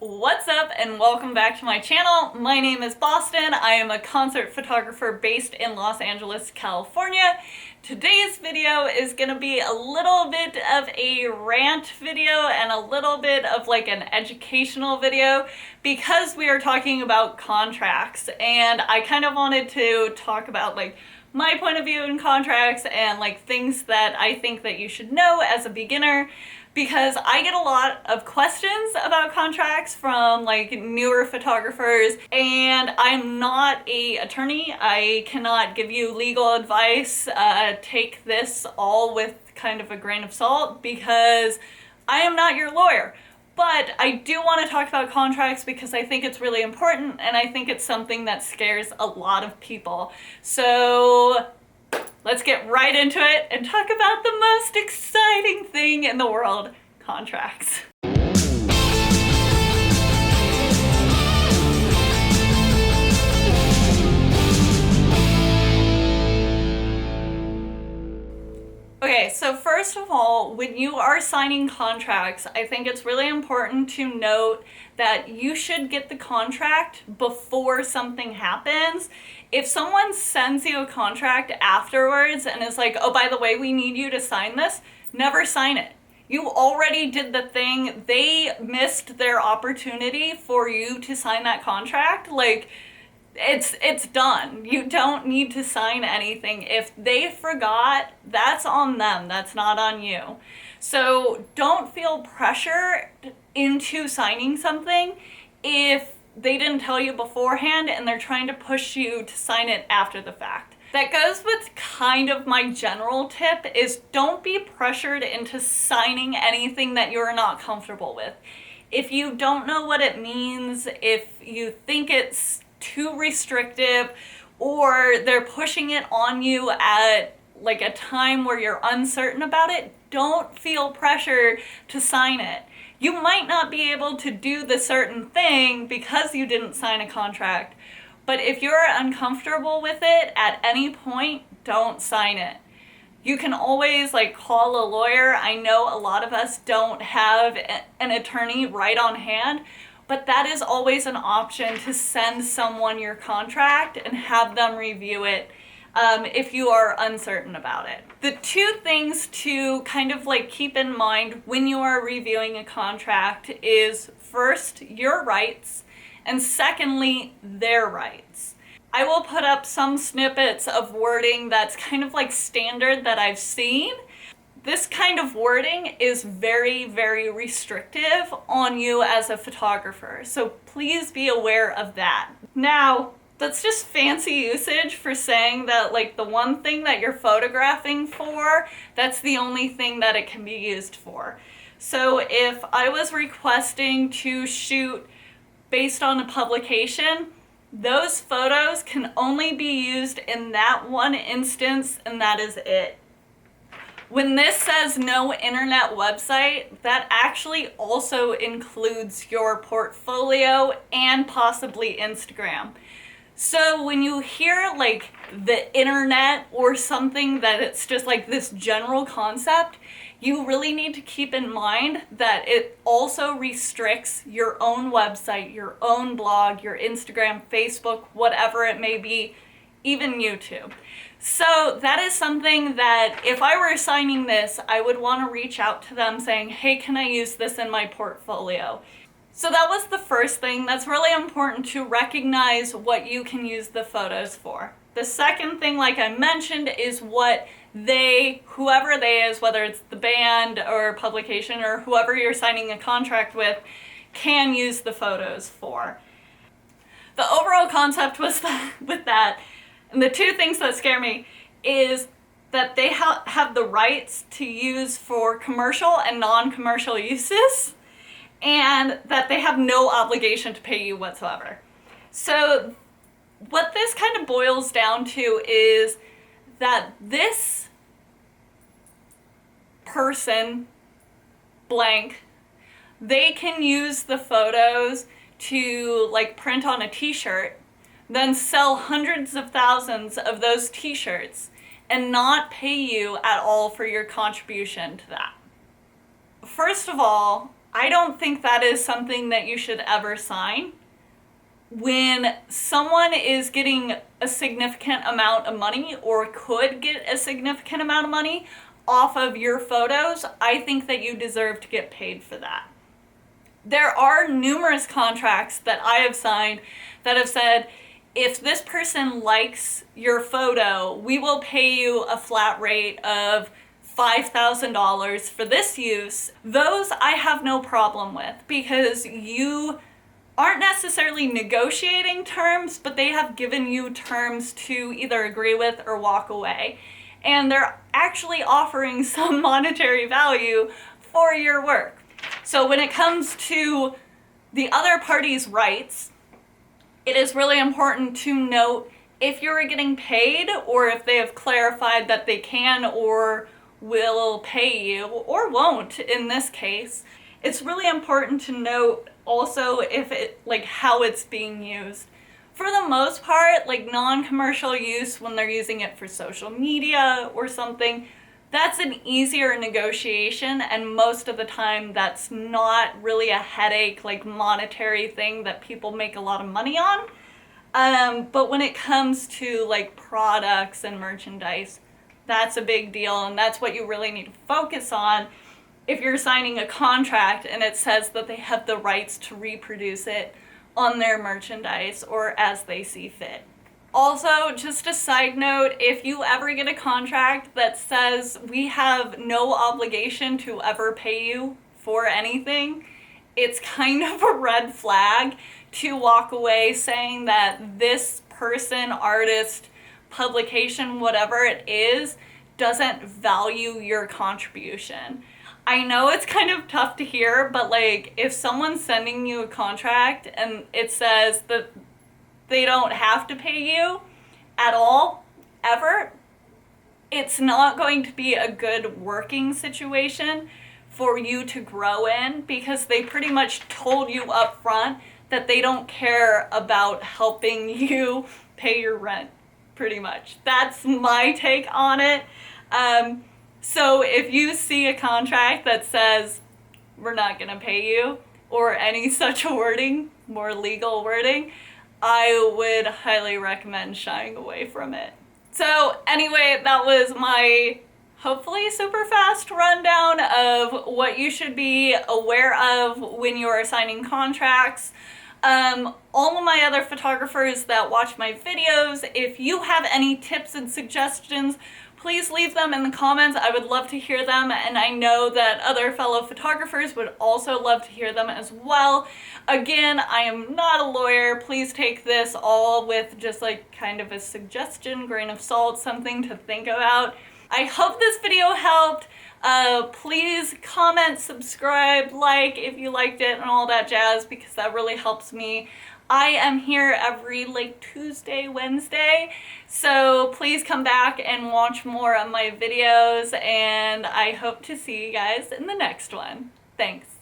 What's up and welcome back to my channel. My name is Boston. I am a concert photographer based in Los Angeles, California. Today's video is gonna be a little bit of a rant video and a little bit of like an educational video because we are talking about contracts, and I kind of wanted to talk about like my point of view in contracts and like things that I think that you should know as a beginner, because I get a lot of questions about contracts from like newer photographers, and I'm not an attorney. I cannot give you legal advice. Take this all with kind of a grain of salt because I am not your lawyer. But I do want to talk about contracts because I think it's really important, and I think it's something that scares a lot of people. So let's get right into it and talk about the most exciting thing in the world, contracts. Okay, so first of all, when you are signing contracts, I think it's really important to note that you should get the contract before something happens. If someone sends you a contract afterwards and is like, oh, by the way, we need you to sign this, never sign it. You already did the thing. They missed their opportunity for you to sign that contract. Like, it's done. You don't need to sign anything. If they forgot, that's on them. That's not on you. So don't feel pressure into signing something if they didn't tell you beforehand and they're trying to push you to sign it after the fact. That goes with kind of my general tip is don't be pressured into signing anything that you're not comfortable with. If you don't know what it means, if you think it's too restrictive, or they're pushing it on you at like a time where you're uncertain about it, don't feel pressure to sign it. You might not be able to do the certain thing because you didn't sign a contract, but if you're uncomfortable with it at any point, don't sign it. You can always like call a lawyer. I know a lot of us don't have an attorney right on hand, but that is always an option to send someone your contract and have them review it if you are uncertain about it. The two things to kind of like keep in mind when you are reviewing a contract is first, your rights, and secondly, their rights. I will put up some snippets of wording that's kind of like standard that I've seen. This kind of wording is very, very restrictive on you as a photographer, so please be aware of that. Now, that's just fancy usage for saying that like the one thing that you're photographing for, that's the only thing that it can be used for. So if I was requesting to shoot based on a publication, those photos can only be used in that one instance, and that is it. When this says no internet website, that actually also includes your portfolio and possibly Instagram. So when you hear like the internet or something that it's just like this general concept, you really need to keep in mind that it also restricts your own website, your own blog, your Instagram, Facebook, whatever it may be, even YouTube. So that is something that if I were signing this, I would want to reach out to them saying, hey, can I use this in my portfolio? So that was the first thing. That's really important to recognize what you can use the photos for. The second thing, like I mentioned, is what whoever they is, whether it's the band or publication or whoever you're signing a contract with, can use the photos for. The overall concept was with that, and the two things that scare me is that they have the rights to use for commercial and non-commercial uses, and that they have no obligation to pay you whatsoever. So what this kind of boils down to is that this person, blank, they can use the photos to like print on a t-shirt, then sell hundreds of thousands of those t-shirts and not pay you at all for your contribution to that. First of all, I don't think that is something that you should ever sign. When someone is getting a significant amount of money or could get a significant amount of money off of your photos, I think that you deserve to get paid for that. There are numerous contracts that I have signed that have said, if this person likes your photo, we will pay you a flat rate of $5,000 for this use. Those I have no problem with, because you aren't necessarily negotiating terms, but they have given you terms to either agree with or walk away. And they're actually offering some monetary value for your work. So when it comes to the other party's rights, it is really important to note if you're getting paid, or if they have clarified that they can or will pay you, or won't in this case. It's really important to note also if it, like, how it's being used. For the most part, like non-commercial use, when they're using it for social media or something, that's an easier negotiation, and most of the time that's not really a headache, like monetary thing that people make a lot of money on. But when it comes to like products and merchandise, that's a big deal, and that's what you really need to focus on if you're signing a contract and it says that they have the rights to reproduce it on their merchandise or as they see fit. Also, just a side note, if you ever get a contract that says we have no obligation to ever pay you for anything, it's kind of a red flag to walk away saying that this person, artist, publication, whatever it is, doesn't value your contribution. I know it's kind of tough to hear, but like if someone's sending you a contract and it says that they don't have to pay you at all, ever, it's not going to be a good working situation for you to grow in, because they pretty much told you up front that they don't care about helping you pay your rent, pretty much. That's my take on it. So if you see a contract that says we're not going to pay you, or any such wording, more legal wording, I would highly recommend shying away from it. So anyway, that was my hopefully super fast rundown of what you should be aware of when you are signing contracts. All of my other photographers that watch my videos, if you have any tips and suggestions, please leave them in the comments. I would love to hear them, and I know that other fellow photographers would also love to hear them as well. Again, I am not a lawyer. Please take this all with just like kind of a suggestion, grain of salt, something to think about. I hope this video helped. Please comment, subscribe, like if you liked it, and all that jazz, because that really helps me. I am here every like Tuesday, Wednesday, so please come back and watch more of my videos, and I hope to see you guys in the next one. Thanks.